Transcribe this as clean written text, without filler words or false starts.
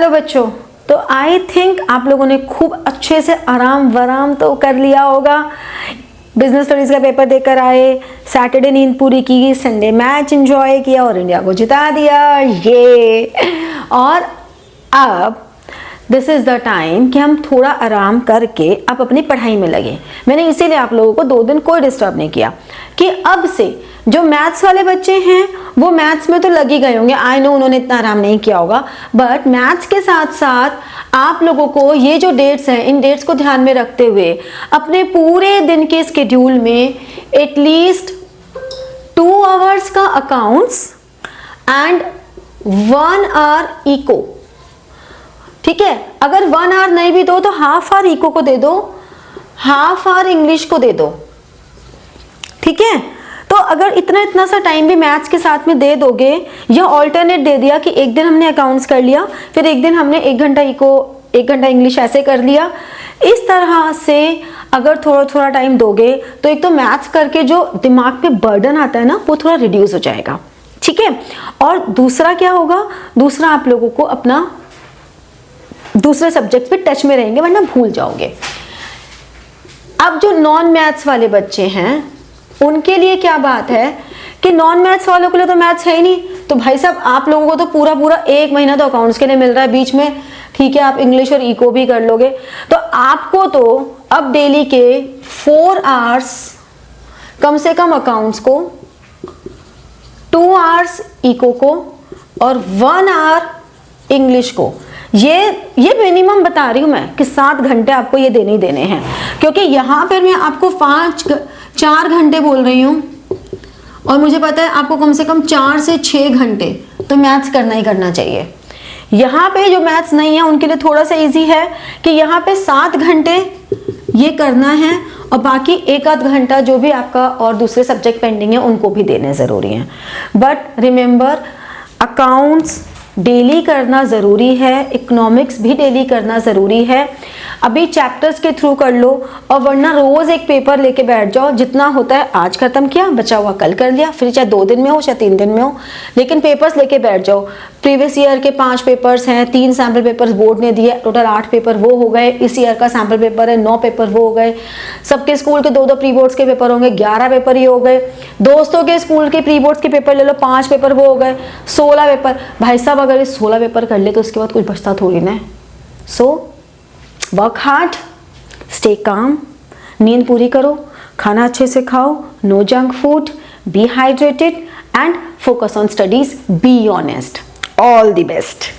Hello बच्चों, तो I think आप लोगों ने खूब अच्छे से आराम वराम तो कर लिया होगा। बिजनेस स्टडीज का पेपर देकर आए, सैटरडे नींद पूरी की, संडे मैच एंजॉय किया और इंडिया को जिता दिया ये। और अब दिस इज़ द टाइम कि हम थोड़ा आराम करके अब अपनी पढ़ाई में लगे। मैंने इसीलिए आप लोगों को 2 दिन कोई डिस्टर्ब नहीं किया कि अब से जो मैथ्स वाले बच्चे हैं वो मैथ्स में तो लग ही गए होंगे। आई नो उन्होंने इतना आराम नहीं किया होगा, बट मैथ्स के साथ साथ आप लोगों को ये जो डेट्स हैं, इन डेट्स को ध्यान में रखते हुए अपने पूरे दिन के स्केड्यूल में एटलीस्ट 2 आवर्स का अकाउंट्स एंड 1 आवर इको, ठीक है। अगर 1 आवर नहीं भी दो तो हाफ आवर इको को दे दो, हाफ आवर इंग्लिश को दे दो, ठीक है। तो अगर इतना सा टाइम भी मैथ्स के साथ में दे दोगे, या ऑल्टरनेट दे दिया कि एक दिन हमने अकाउंट्स कर लिया, फिर एक दिन हमने 1 घंटा इको 1 घंटा इंग्लिश ऐसे कर लिया, इस तरह से अगर थोड़ा टाइम दोगे तो एक तो मैथ्स करके जो दिमाग पे बर्डन आता है ना वो थोड़ा रिड्यूस हो जाएगा, ठीक है। और दूसरा क्या होगा, दूसरा आप लोगों को अपना दूसरे सब्जेक्ट पे टच में रहेंगे, वरना भूल जाओगे। अब जो नॉन मैथ्स वाले बच्चे हैं उनके लिए क्या बात है कि नॉन मैथ्स वालों के लिए तो मैथ्स है ही नहीं, तो भाई साहब आप लोगों को तो पूरा 1 महीना तो अकाउंट्स के लिए मिल रहा है बीच में, ठीक है। आप इंग्लिश और इको भी कर लोगे, तो आपको तो अब डेली के 4 आवर्स कम से कम अकाउंट्स को, 2 आवर्स इको को और 1 आवर इंग्लिश को, ये मिनिमम बता रही हूं मैं कि 7 घंटे आपको ये देने ही देने हैं, क्योंकि यहां पर मैं आपको 4 घंटे बोल रही हूं और मुझे पता है आपको कम से कम 4 से 6 घंटे तो मैथ्स करना ही करना चाहिए। यहाँ पे जो मैथ्स नहीं है उनके लिए थोड़ा सा इजी है कि यहाँ पे 7 घंटे ये करना है और बाकी 1 आध घंटा जो भी आपका और दूसरे सब्जेक्ट पेंडिंग है उनको भी देने ज़रूरी हैं। बट रिमेंबर, अकाउंट्स डेली करना ज़रूरी है, इकोनॉमिक्स भी डेली करना ज़रूरी है। अभी चैप्टर्स के थ्रू कर लो और वरना रोज़ एक पेपर लेके बैठ जाओ, जितना होता है आज ख़त्म किया, बचा हुआ कल कर लिया, फिर चाहे 2 दिन में हो चाहे 3 दिन में हो, लेकिन पेपर्स लेके बैठ जाओ। प्रीवियस ईयर के 5 पेपर्स हैं, 3 सैम्पल पेपर्स बोर्ड ने दिए, टोटल 8 पेपर वो हो गए। इस ईयर का सैम्पल पेपर है 9 पेपर वो हो गए। सबके स्कूल के 2 प्री बोर्ड्स के पेपर होंगे, 11 पेपर ही हो गए। दोस्तों के स्कूल के प्री बोर्ड्स के पेपर ले लो, 5 पेपर वो हो गए, 16 पेपर। भाई साहब अगर 16 पेपर कर ले तो उसके बाद कुछ बचता थोड़ी ना। So work hard, stay calm, नींद पूरी करो, खाना अच्छे से खाओ, no junk food, be hydrated and focus on studies, be honest. All the best.